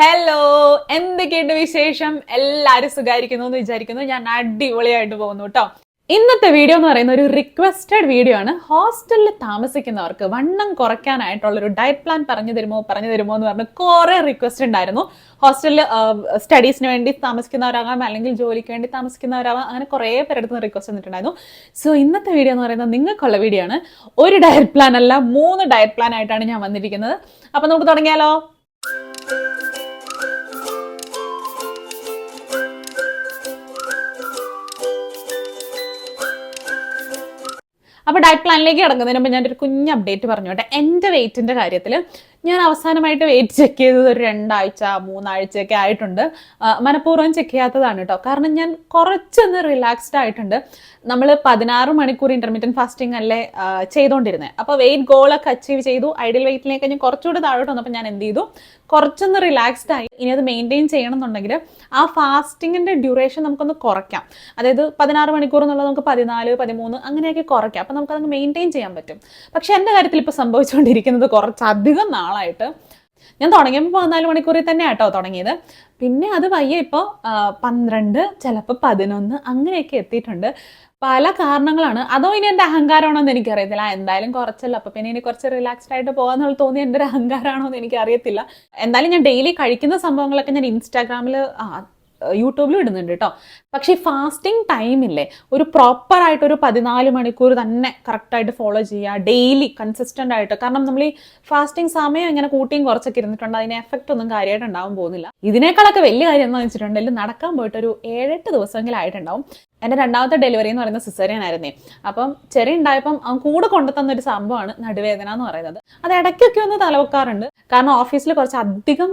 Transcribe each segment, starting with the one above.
Hello, എന്തൊക്കെയുണ്ട് വിശേഷം? എല്ലാവരും സുഖമായിരിക്കുന്നു എന്ന് വിചാരിക്കുന്നു. ഞാൻ അടിപൊളിയായിട്ട് പോകുന്നു കേട്ടോ. ഇന്നത്തെ വീഡിയോ എന്ന് പറയുന്ന ഒരു റിക്വസ്റ്റഡ് വീഡിയോ ആണ്. ഹോസ്റ്റലിൽ താമസിക്കുന്നവർക്ക് വണ്ണം കുറയ്ക്കാനായിട്ടുള്ള ഒരു ഡയറ്റ് പ്ലാൻ പറഞ്ഞു തരുമോ എന്ന് പറഞ്ഞ് കുറെ റിക്വസ്റ്റ് ഉണ്ടായിരുന്നു. ഹോസ്റ്റലിൽ സ്റ്റഡീസിന് വേണ്ടി താമസിക്കുന്നവരാകാം, അല്ലെങ്കിൽ ജോലിക്ക് വേണ്ടി താമസിക്കുന്നവരാകാം, അങ്ങനെ കുറേ പേരെടുത്ത് റിക്വസ്റ്റ് വന്നിട്ടുണ്ടായിരുന്നു. സോ ഇന്നത്തെ വീഡിയോ എന്ന് പറയുന്നത് നിങ്ങൾക്കുള്ള വീഡിയോ ആണ്. ഒരു ഡയറ്റ് പ്ലാൻ അല്ല, 3 ഡയറ്റ് പ്ലാൻ ആയിട്ടാണ് ഞാൻ വന്നിരിക്കുന്നത്. അപ്പൊ നമുക്ക് തുടങ്ങിയാലോ? അപ്പോൾ ഡയറ്റ് പ്ലാനിലേക്ക് കിടക്കുന്നതിന് മുമ്പ് ഞാനൊരു കുഞ്ഞ് അപ്ഡേറ്റ് പറഞ്ഞോട്ടെ. എൻ്റെ വെയിറ്റിൻ്റെ കാര്യത്തിൽ ഞാൻ അവസാനമായിട്ട് വെയിറ്റ് ചെക്ക് ചെയ്തത് ഒരു 2 ആഴ്ച 3 ആഴ്ചയൊക്കെ ആയിട്ടുണ്ട്. മനഃപൂർവ്വം ചെക്ക് ചെയ്യാത്തതാണ് കേട്ടോ. കാരണം ഞാൻ കുറച്ചൊന്ന് റിലാക്സ്ഡ് ആയിട്ടുണ്ട്. നമ്മൾ 16 മണിക്കൂർ ഇന്റർമീഡിയറ്റ് ഫാസ്റ്റിംഗ് അല്ലേ ചെയ്തുകൊണ്ടിരുന്നത്. അപ്പോൾ വെയിറ്റ് ഗോളൊക്കെ അച്ചീവ് ചെയ്തു. ഐഡിയൽ വെയിറ്റിലേക്ക് ഞാൻ കുറച്ചുകൂടി താഴോട്ട് വന്നപ്പോൾ ഞാൻ എന്ത് ചെയ്തു, കുറച്ചൊന്ന് റിലാക്സ്ഡ് ആയി. ഇനി അത് മെയിൻറ്റെയിൻ ചെയ്യണം എന്നുണ്ടെങ്കിൽ ആ ഫാസ്റ്റിങ്ങിൻ്റെ ഡ്യൂറേഷൻ നമുക്കൊന്ന് കുറയ്ക്കാം. അതായത് 16 മണിക്കൂർ എന്നുള്ളത് നമുക്ക് 14, 13 അങ്ങനെയൊക്കെ കുറയ്ക്കാം. അപ്പോൾ നമുക്കത് മെയിൻറ്റെയിൻ ചെയ്യാൻ പറ്റും. പക്ഷെ എൻ്റെ കാര്യത്തിൽ ഇപ്പോൾ സംഭവിച്ചുകൊണ്ടിരിക്കുന്നത് കുറച്ചധികം നാളായിട്ട്. ഞാൻ തുടങ്ങിയപ്പോൾ 14 മണിക്കൂറിൽ തന്നെ ആട്ടോ തുടങ്ങിയത്. പിന്നെ അത് വയ്യ ഇപ്പോൾ 12, ചിലപ്പോൾ 11 അങ്ങനെയൊക്കെ എത്തിയിട്ടുണ്ട്. പല കാരണങ്ങളാണ്. അതോ ഇനി എൻ്റെ അഹങ്കാരമാണോ എന്ന് എനിക്കറിയത്തില്ല. എന്തായാലും കുറച്ചല്ല, അപ്പോൾ പിന്നെ ഇനി കുറച്ച് റിലാക്സ്ഡ് ആയിട്ട് പോകാന്നുള്ള തോന്നി എൻ്റെ ഒരു അഹങ്കാരമാണോ എന്ന് എനിക്കറിയത്തില്ല. എന്തായാലും ഞാൻ ഡെയിലി കഴിക്കുന്ന സംഭവങ്ങളൊക്കെ ഞാൻ ഇൻസ്റ്റാഗ്രാമിൽ യൂട്യൂബിലും ഇടുന്നുണ്ട് കേട്ടോ. പക്ഷേ ഈ ഫാസ്റ്റിംഗ് ടൈമില്ലേ, ഒരു പ്രോപ്പറായിട്ടൊരു 14 മണിക്കൂർ തന്നെ കറക്റ്റായിട്ട് ഫോളോ ചെയ്യുക, ഡെയിലി കൺസിസ്റ്റൻ്റ് ആയിട്ട്. കാരണം നമ്മൾ ഈ ഫാസ്റ്റിംഗ് സമയം ഇങ്ങനെ കൂട്ടിയും കുറച്ചൊക്കെ ഇരുന്നിട്ടുണ്ട്, അതിന് എഫക്റ്റ് ഒന്നും കാര്യമായിട്ട് ഉണ്ടാവാൻ പോകുന്നില്ല. ഇതിനേക്കാളൊക്കെ വലിയ കാര്യം എന്താണെന്ന് വെച്ചിട്ടുണ്ടെങ്കിൽ, നടക്കാൻ പോയിട്ടൊരു 7-8 ദിവസമെങ്കിലും ആയിട്ടുണ്ടാവും. എൻ്റെ 2ാമത്തെ ഡെലിവറി എന്ന് പറയുന്നത് സിസേറിയൻ ആയിരുന്നേ. അപ്പം ചെറിയ ഉണ്ടായപ്പം അവൻ കൂടെ കൊണ്ടുതന്നൊരു സംഭവമാണ് നടുവേദന എന്ന് പറയുന്നത്. അത് ഇടയ്ക്കൊക്കെ ഒന്ന് തലവെക്കാറുണ്ട്. കാരണം ഓഫീസിൽ കുറച്ച് അധികം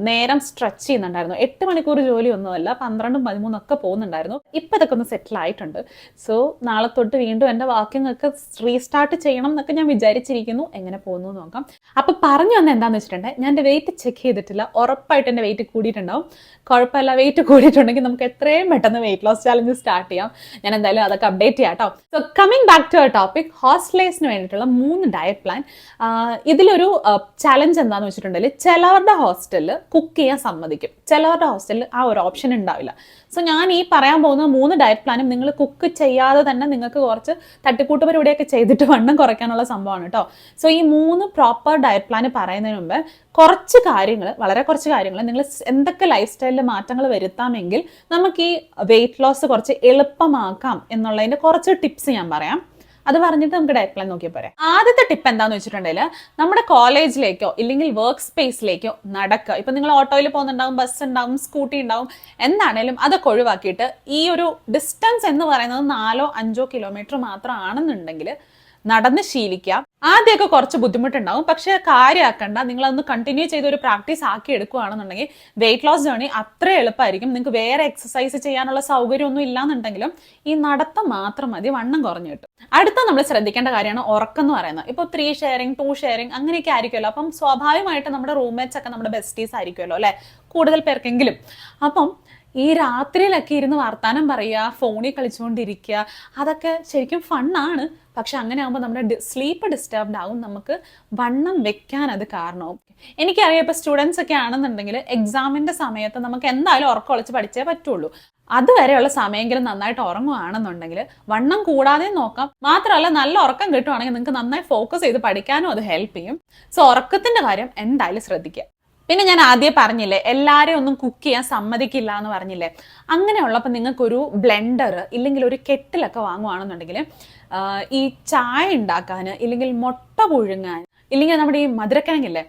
നേരം സ്ട്രെച്ച് ചെയ്യുന്നുണ്ടായിരുന്നു. 8 മണിക്കൂർ ജോലി ഒന്നുമല്ല, 12, 13 ഒക്കെ പോകുന്നുണ്ടായിരുന്നു. ഇപ്പം ഇതൊക്കെ ഒന്ന് സെറ്റിൽ ആയിട്ടുണ്ട്. സോ നാളെ തൊട്ട് വീണ്ടും എൻ്റെ വാക്കിംഗ് ഒക്കെ റീസ്റ്റാർട്ട് ചെയ്യണം എന്നൊക്കെ ഞാൻ വിചാരിച്ചിരിക്കുന്നു. എങ്ങനെ പോകുന്നു എന്ന് നോക്കാം. അപ്പം പറഞ്ഞു വന്ന എന്താണെന്ന് വെച്ചിട്ടുണ്ടെങ്കിൽ, ഞാൻ എൻ്റെ വെയിറ്റ് ചെക്ക് ചെയ്തിട്ടില്ല. ഉറപ്പായിട്ട് എൻ്റെ വെയിറ്റ് കൂടിയിട്ടുണ്ടാവും. കുഴപ്പമില്ല, വെയിറ്റ് കൂടിയിട്ടുണ്ടെങ്കിൽ നമുക്ക് എത്രയും പെട്ടെന്ന് വെയിറ്റ് ലോസ് ചാലഞ്ച് സ്റ്റാർട്ട് ചെയ്യാം. ഞാൻ എന്തായാലും അതൊക്കെ അപ്ഡേറ്റ് ചെയ്യാം കേട്ടോ. So coming back to our topic, ഹോസ്റ്റലേഴ്സിന് വേണ്ടിയിട്ടുള്ള 3 ഡയറ്റ് പ്ലാൻ. ഇതിലൊരു ചലഞ്ച് എന്താണെന്ന് വെച്ചിട്ടുണ്ടെങ്കിൽ, ചിലവരുടെ ഹോസ്റ്റലിൽ കുക്ക് ചെയ്യാൻ സമ്മതിക്കും, ചിലവരുടെ ഹോസ്റ്റലിൽ ആ ഒരു ഓപ്ഷൻ ഉണ്ടാവില്ല. സോ ഞാൻ ഈ പറയാൻ പോകുന്ന 3 ഡയറ്റ് പ്ലാനും നിങ്ങൾ കുക്ക് ചെയ്യാതെ തന്നെ നിങ്ങൾക്ക് കുറച്ച് തട്ടിക്കൂട്ട് പരിപാടിയൊക്കെ ചെയ്തിട്ട് വണ്ണം കുറയ്ക്കാനുള്ള സംഭവമാണ് കേട്ടോ. സോ ഈ 3 പ്രോപ്പർ ഡയറ്റ് പ്ലാൻ പറയുന്നതിന് മുമ്പ് വളരെ കുറച്ച് കാര്യങ്ങൾ നിങ്ങൾ എന്തൊക്കെ ലൈഫ് സ്റ്റൈലിൽ മാറ്റങ്ങൾ വരുത്താമെങ്കിൽ നമുക്ക് ഈ വെയിറ്റ് ലോസ് കുറച്ച് എളുപ്പമാക്കാം എന്നുള്ളതിൻ്റെ കുറച്ച് ടിപ്സ് ഞാൻ പറയാം. അത് പറഞ്ഞിട്ട് നമുക്ക് ഡയറ്റ് പ്ലാൻ നോക്കിയാൽ പോരാ. ആദ്യത്തെ ടിപ്പ് എന്താണെന്ന് വെച്ചിട്ടുണ്ടെങ്കിൽ, നമ്മുടെ കോളേജിലേക്കോ ഇല്ലെങ്കിൽ വർക്ക് സ്പേസിലേക്കോ നടക്കുക. ഇപ്പം നിങ്ങൾ ഓട്ടോയിൽ പോകുന്നുണ്ടാവും, ബസ് ഉണ്ടാവും, സ്കൂട്ടി ഉണ്ടാവും, എന്താണേലും അതൊക്കെ ഒഴിവാക്കിയിട്ട് ഈ ഒരു ഡിസ്റ്റൻസ് എന്ന് പറയുന്നത് 4-5 കിലോമീറ്റർ മാത്രമാണെന്നുണ്ടെങ്കിൽ നടന്ന് ശീലിക്കുക. ആദ്യമൊക്കെ കുറച്ച് ബുദ്ധിമുട്ടുണ്ടാവും, പക്ഷെ കാര്യമാക്കണ്ട. നിങ്ങളതൊന്ന് കണ്ടിന്യൂ ചെയ്ത് ഒരു പ്രാക്ടീസ് ആക്കി എടുക്കുകയാണെന്നുണ്ടെങ്കിൽ വെയിറ്റ് ലോസ് ജേർണി അത്ര എളുപ്പമായിരിക്കും. നിങ്ങൾക്ക് വേറെ എക്സസൈസ് ചെയ്യാനുള്ള സൗകര്യമൊന്നും ഇല്ലാന്നുണ്ടെങ്കിലും ഈ നടത്തം മാത്രം മതി, വണ്ണം കുറഞ്ഞു കിട്ടും. അടുത്ത നമ്മൾ ശ്രദ്ധിക്കേണ്ട കാര്യമാണ് ഉറക്കം എന്ന് പറയുന്നത്. ഇപ്പോൾ 3 ഷെയറിങ് 2 ഷെയറിങ് അങ്ങനെയൊക്കെ ആയിരിക്കുമല്ലോ. അപ്പം സ്വാഭാവികമായിട്ട് നമ്മുടെ റൂംമേറ്റ്സ് ഒക്കെ നമ്മുടെ ബെസ്റ്റീസ് ആയിരിക്കുമല്ലോ അല്ലെ, കൂടുതൽ പേർക്കെങ്കിലും. അപ്പം ഈ രാത്രിയിലൊക്കെ ഇരുന്ന് വർത്താനം പറയുക, ഫോണിൽ കളിച്ചുകൊണ്ടിരിക്കുക, അതൊക്കെ ശരിക്കും ഫണ്ണാണ്. പക്ഷെ അങ്ങനെ ആകുമ്പോൾ നമ്മുടെ സ്ലീപ്പ് ഡിസ്റ്റർബ്ഡ് ആവും, നമുക്ക് വണ്ണം വെക്കാൻ അത് കാരണവും. എനിക്കറിയാം, ഇപ്പോൾ സ്റ്റുഡൻസ് ഒക്കെ ആണെന്നുണ്ടെങ്കിൽ എക്സാമിൻ്റെ സമയത്ത് നമുക്ക് എന്തായാലും ഉറക്കം ഒളിച്ച് പഠിച്ചേ പറ്റുള്ളൂ. അതുവരെയുള്ള സമയമെങ്കിലും നന്നായിട്ട് ഉറങ്ങുകയാണെന്നുണ്ടെങ്കിൽ വണ്ണം കൂടാതെ നോക്കാം. മാത്രമല്ല, നല്ല ഉറക്കം കിട്ടുവാണെങ്കിൽ നിങ്ങൾക്ക് നന്നായി ഫോക്കസ് ചെയ്ത് പഠിക്കാനും അത് ഹെൽപ്പ് ചെയ്യും. സോ ഉറക്കത്തിൻ്റെ കാര്യം എന്തായാലും ശ്രദ്ധിക്കുക. പിന്നെ ഞാൻ ആദ്യം പറഞ്ഞില്ലേ, എല്ലാവരെയും ഒന്നും കുക്ക് ചെയ്യാൻ സമ്മതിക്കില്ല എന്ന് പറഞ്ഞില്ലേ. അങ്ങനെയുള്ളപ്പോൾ നിങ്ങൾക്കൊരു ബ്ലെൻഡർ ഇല്ലെങ്കിൽ ഒരു കെറ്റിലൊക്കെ വാങ്ങുവാണെന്നുണ്ടെങ്കിൽ ഈ ചായ ഉണ്ടാക്കാൻ, ഇല്ലെങ്കിൽ മുട്ട പുഴുങ്ങാൻ, ഇല്ലെങ്കിൽ നമ്മുടെ ഈ മധുരക്കിഴങ്ങില്ലേ,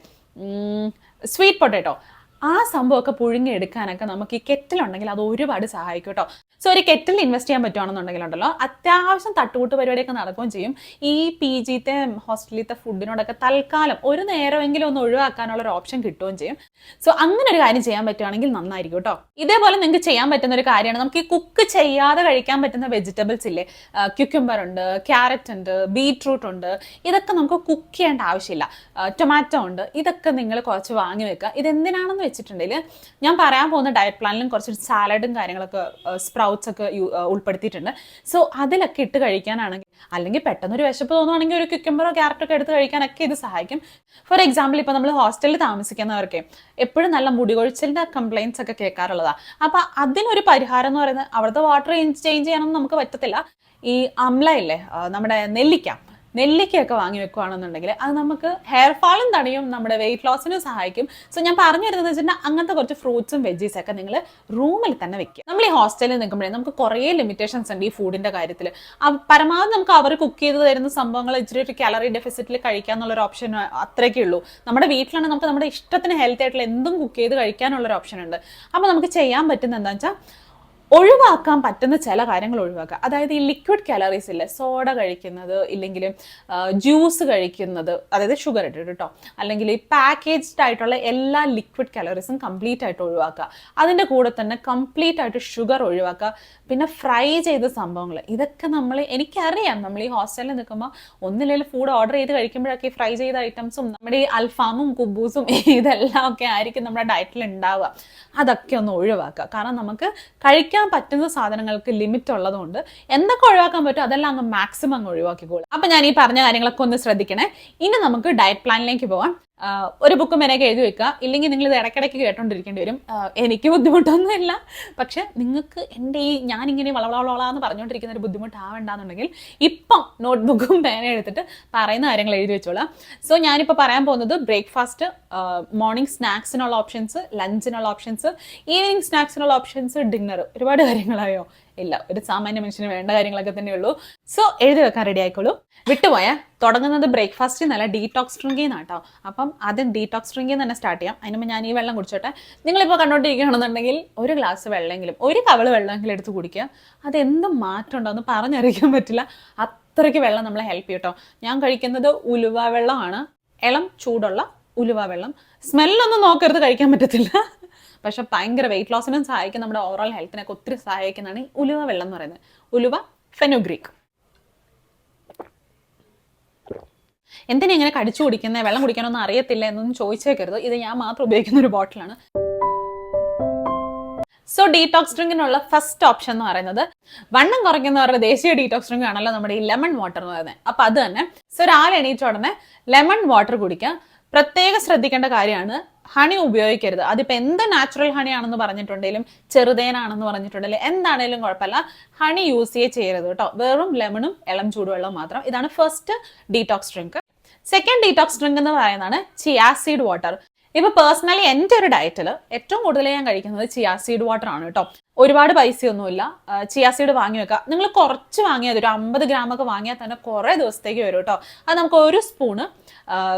സ്വീറ്റ് പൊട്ടാറ്റോ, ആ സംഭവമൊക്കെ പുഴുങ്ങി എടുക്കാനൊക്കെ നമുക്ക് ഈ കെറ്റിലുണ്ടെങ്കിൽ അത് ഒരുപാട് സഹായിക്കും കേട്ടോ. സോ ഒരു കെറ്റിൽ ഇൻവെസ്റ്റ് ചെയ്യാൻ പറ്റുവാണെന്നുണ്ടെങ്കിലുണ്ടല്ലോ അത്യാവശ്യം തട്ടുകൂട്ട് പരിപാടിയൊക്കെ നടക്കുകയും ചെയ്യും. ഈ PGത്തെ ഹോസ്റ്റലിലത്തെ ഫുഡിനോടൊക്കെ തൽക്കാലം ഒരു നേരമെങ്കിലും ഒന്ന് ഒഴിവാക്കാനുള്ള ഒരു ഓപ്ഷൻ കിട്ടുകയും ചെയ്യും. സോ അങ്ങനെ ഒരു കാര്യം ചെയ്യാൻ പറ്റുവാണെങ്കിൽ നന്നായിരിക്കും കേട്ടോ. ഇതേപോലെ നിങ്ങൾക്ക് ചെയ്യാൻ പറ്റുന്ന ഒരു കാര്യമാണ്, നമുക്ക് ഈ കുക്ക് ചെയ്യാതെ കഴിക്കാൻ പറ്റുന്ന വെജിറ്റബിൾസ് ഇല്ലേ, ക്യുക്കുംബർ ഉണ്ട്, ക്യാരറ്റ് ഉണ്ട്, ബീട്രൂട്ട് ഉണ്ട്. ഇതൊക്കെ നമുക്ക് കുക്ക് ചെയ്യേണ്ട ആവശ്യമില്ല. ടൊമാറ്റോ ഉണ്ട്. ഇതൊക്കെ നിങ്ങൾ കുറച്ച് വാങ്ങി വെക്കുക. ഇതെന്തിനാണെന്ന് വെച്ചിട്ടുണ്ടെങ്കിൽ, ഞാൻ പറയാൻ പോകുന്ന ഡയറ്റ് പ്ലാനിലും കുറച്ച് സാലഡും കാര്യങ്ങളൊക്കെ സ്പ്രൗ സ്പ്രൗട്ട്സ് ഒക്കെ ഉൾപ്പെടുത്തിയിട്ടുണ്ട്. സോ അതിലൊക്കെ ഇട്ട് കഴിക്കാനാണെങ്കിൽ, അല്ലെങ്കിൽ പെട്ടെന്നൊരു വിശപ്പ് തോന്നുവാണെങ്കിൽ ഒരു ക്യുക്കമ്പറോ ക്യാരറ്റോ ഒക്കെ എടുത്ത് കഴിക്കാനൊക്കെ ഇത് സഹായിക്കും. ഫോർ എക്സാമ്പിൾ, ഇപ്പൊ നമ്മൾ ഹോസ്റ്റലിൽ താമസിക്കുന്നവർക്ക് എപ്പോഴും നല്ല മുടികൊഴിച്ചിലിന്റെ കംപ്ലൈൻറ്റ്സ് ഒക്കെ കേൾക്കാറുള്ളതാണ്. അപ്പൊ അതിനൊരു പരിഹാരം എന്ന് പറയുന്നത്, അവിടുത്തെ വാട്ടർ ചേഞ്ച് ചെയ്യാനൊന്നും നമുക്ക് പറ്റത്തില്ല. ഈ അമ്ല ഇല്ലേ, നമ്മുടെ നെല്ലിക്കയൊക്കെ വാങ്ങി വെക്കുകയാണെന്നുണ്ടെങ്കിൽ അത് നമുക്ക് ഹെയർ ഫാളും തടയും, നമ്മുടെ വെയിറ്റ് ലോസിനും സഹായിക്കും. സോ ഞാൻ പറഞ്ഞു വരുന്നത് വെച്ചിട്ടുണ്ടെങ്കിൽ അങ്ങനത്തെ കുറച്ച് ഫ്രൂട്ട്സും വെജീസ് ഒക്കെ നിങ്ങൾ റൂമിൽ തന്നെ വെക്കുക. നമ്മൾ ഈ ഹോസ്റ്റലിൽ നിൽക്കുമ്പോഴേ നമുക്ക് കുറേ ലിമിറ്റേഷൻസ് ഉണ്ട് ഈ ഫുഡിന്റെ കാര്യത്തിൽ. പരമാവധി നമുക്ക് അവർ കുക്ക് ചെയ്ത് തരുന്ന സംഭവങ്ങൾ ഇച്ചിരി ഒരു കാലറി ഡെഫിസിറ്റിൽ കഴിക്കുക എന്നുള്ളൊരു ഓപ്ഷൻ അത്രയൊക്കെ ഉള്ളൂ. നമ്മുടെ വീട്ടിലാണ് നമുക്ക് നമ്മുടെ ഇഷ്ടത്തിന് ഹെൽത്തി ആയിട്ടുള്ള എന്തും കുക്ക് ചെയ്ത് കഴിക്കാനുള്ളൊരു ഓപ്ഷൻ ഉണ്ട്. അപ്പോൾ നമുക്ക് ചെയ്യാൻ പറ്റുന്ന എന്താണെന്ന് വെച്ചാൽ ഒഴിവാക്കാൻ പറ്റുന്ന ചില കാര്യങ്ങൾ ഒഴിവാക്കുക. അതായത് ഈ ലിക്വിഡ് കാലറീസ് ഇല്ലേ, സോഡ കഴിക്കുന്നത്, ഇല്ലെങ്കിൽ ജ്യൂസ് കഴിക്കുന്നത്, അതായത് ഷുഗർ ഇട്ടിട്ട് കേട്ടോ, അല്ലെങ്കിൽ ഈ പാക്കേജ്ഡ് ആയിട്ടുള്ള എല്ലാ ലിക്വിഡ് കാലറീസും കംപ്ലീറ്റ് ആയിട്ട് ഒഴിവാക്കുക. അതിൻ്റെ കൂടെ തന്നെ കംപ്ലീറ്റ് ആയിട്ട് ഷുഗർ ഒഴിവാക്കുക. പിന്നെ ഫ്രൈ ചെയ്ത സംഭവങ്ങൾ, ഇതൊക്കെ എനിക്കറിയാം, നമ്മൾ ഈ ഹോസ്റ്റലിൽ നിൽക്കുമ്പോൾ ഒന്നില്ലെങ്കിൽ ഫുഡ് ഓർഡർ ചെയ്ത് കഴിക്കുമ്പോഴൊക്കെ ഈ ഫ്രൈ ചെയ്ത ഐറ്റംസും നമ്മുടെ ഈ അൽഫാമും കുബൂസും ഇതെല്ലാം ഒക്കെ ആയിരിക്കും നമ്മുടെ ഡയറ്റിൽ ഉണ്ടാവുക. അതൊക്കെ ഒന്ന് ഒഴിവാക്കുക. കാരണം നമുക്ക് കഴിക്കാൻ പറ്റുന്ന സാധനങ്ങൾക്ക് ലിമിറ്റ് ഉള്ളതുകൊണ്ട് എന്തൊക്കെ ഒഴിവാക്കാൻ പറ്റും അതെല്ലാം അങ്ങ് മാക്സിമം അങ്ങ് ഒഴിവാക്കിക്കോളും. അപ്പൊ ഞാൻ ഈ പറഞ്ഞ കാര്യങ്ങളൊക്കെ ഒന്ന് ശ്രദ്ധിക്കണേ. ഇനി നമുക്ക് ഡയറ്റ് പ്ലാനിലേക്ക് പോകാം. ഒരു ബുക്കും വരെയൊക്കെ എഴുതി വെക്കുക, ഇല്ലെങ്കിൽ നിങ്ങൾ ഇത് ഇടയ്ക്കിടയ്ക്ക് കേട്ടോണ്ടിരിക്കേണ്ടി വരും. എനിക്ക് ബുദ്ധിമുട്ടൊന്നുമില്ല, പക്ഷെ നിങ്ങൾക്ക് എൻ്റെ ഈ ഞാനിങ്ങനെ വളവളവളാന്ന് പറഞ്ഞുകൊണ്ടിരിക്കുന്ന ഒരു ബുദ്ധിമുട്ടാവണ്ടെന്നുണ്ടെങ്കിൽ ഇപ്പം നോട്ട്ബുക്കും പേന എടുത്തിട്ട് പറയുന്ന കാര്യങ്ങൾ എഴുതി വെച്ചോളാം. സോ ഞാനിപ്പോൾ പറയാൻ പോകുന്നത് ബ്രേക്ക്ഫാസ്റ്റ്, മോർണിംഗ് സ്നാക്സിനുള്ള ഓപ്ഷൻസ്, ലഞ്ചിനുള്ള ഓപ്ഷൻസ്, ഈവനിങ് സ്നാക്സിനുള്ള ഓപ്ഷൻസ്, ഡിന്നർ. ഒരുപാട് കാര്യങ്ങളായോ? ഇല്ല, ഒരു സാമാന്യ മനുഷ്യന് വേണ്ട കാര്യങ്ങളൊക്കെ തന്നെയുള്ളൂ. സോ എഴുതി വെക്കാൻ റെഡി ആയിക്കോളൂ. വിട്ടുപോയാൽ തുടങ്ങുന്നത് ബ്രേക്ക്ഫാസ്റ്റിൽ നല്ല ഡീടോക്സ് ഡ്രിങ്കിൽ നിന്നാട്ടോ. അപ്പം ആദ്യം ഡീടോക്സ് ഡ്രിങ്കിൽ തന്നെ സ്റ്റാർട്ട് ചെയ്യാം. അതിനുമ്പോൾ ഞാൻ ഈ വെള്ളം കുടിച്ചോട്ടെ. നിങ്ങളിപ്പോൾ കണ്ടോണ്ടിരിക്കുകയാണെന്നുണ്ടെങ്കിൽ ഒരു ഗ്ലാസ് വെള്ളമെങ്കിലും, ഒരു കവള് വെള്ളമെങ്കിലും എടുത്ത് കുടിക്കുക. അതെന്തും മാറ്റം ഉണ്ടോ എന്ന് പറഞ്ഞറിയിക്കാൻ പറ്റില്ല, അത്രയ്ക്ക് വെള്ളം നമ്മളെ ഹെൽപ്പ് ചെയ്യും കേട്ടോ. ഞാൻ കഴിക്കുന്നത് ഉലുവ വെള്ളമാണ്, ഇളം ചൂടുള്ള ഉലുവ വെള്ളം. സ്മെല്ലൊന്നും നോക്കരുത്, കഴിക്കാൻ പറ്റത്തില്ല, പക്ഷെ ഭയങ്കര വെയിറ്റ് ലോസിനും സഹായിക്കും, നമ്മുടെ ഓവറോൾ ഹെൽത്തിനൊക്കെ ഒത്തിരി സഹായിക്കുന്നതാണ് ഈ ഉലുവ വെള്ളം എന്ന് പറയുന്നത്. ഉലുവ ഫെനുഗ്രീക്ക്. എന്തിനാ ഇങ്ങനെ കടിച്ചു കുടിക്കുന്നത്, വെള്ളം കുടിക്കാനൊന്നും അറിയത്തില്ല എന്നൊന്നും ചോദിച്ചേക്കരുത്. ഇത് ഞാൻ മാത്രം ഉപയോഗിക്കുന്ന ഒരു ബോട്ടിലാണ്. സോ ഡീടോക്സ് ഡ്രിങ്കിനുള്ള ഫസ്റ്റ് ഓപ്ഷൻ എന്ന് പറയുന്നത്, വണ്ണം കുറയ്ക്കുന്നവരുടെ ദേശീയ ഡീടോക്സ് ഡ്രിങ്ക് ആണല്ലോ നമ്മുടെ ഈ ലെമൺ വാട്ടർ എന്ന് പറയുന്നത്. അപ്പൊ അത് തന്നെ. സോ രാവിലെ എണീറ്റ ഉടനെ ലെമൺ വാട്ടർ കുടിക്കുക. പ്രത്യേകം ശ്രദ്ധിക്കേണ്ട കാര്യമാണ്, ഹണി ഉപയോഗിക്കരുത്. അതിപ്പോൾ എന്ത് നാച്ചുറൽ ഹണി ആണെന്ന് പറഞ്ഞിട്ടുണ്ടെങ്കിലും, ചെറുതേനാണെന്ന് പറഞ്ഞിട്ടുണ്ടെങ്കിലും, എന്താണേലും കുഴപ്പമില്ല, ഹണി യൂസ് ചെയ്യരുത് കേട്ടോ. വെറും ലെമണും ഇളം ചൂടുവെള്ളവും മാത്രം. ഇതാണ് first detox drink. Second detox drink എന്ന് പറയുന്നതാണ് ചിയാ സീഡ് വാട്ടർ. ഇപ്പൊ പേഴ്സണലി എൻ്റെ ഒരു ഡയറ്റിൽ ഏറ്റവും കൂടുതൽ ഞാൻ കഴിക്കുന്നത് ചിയാ സീഡ് വാട്ടർ ആണ് കേട്ടോ. ഒരുപാട് പൈസയൊന്നുമില്ല. ചിയാ സീഡ് വാങ്ങി വെക്കുക. നിങ്ങൾ കുറച്ച് വാങ്ങിയാൽ, ഒരു 50 ഗ്രാമൊക്കെ വാങ്ങിയാൽ തന്നെ കുറേ ദിവസത്തേക്ക് വരും കേട്ടോ. അത് നമുക്ക് ഒരു സ്പൂണ്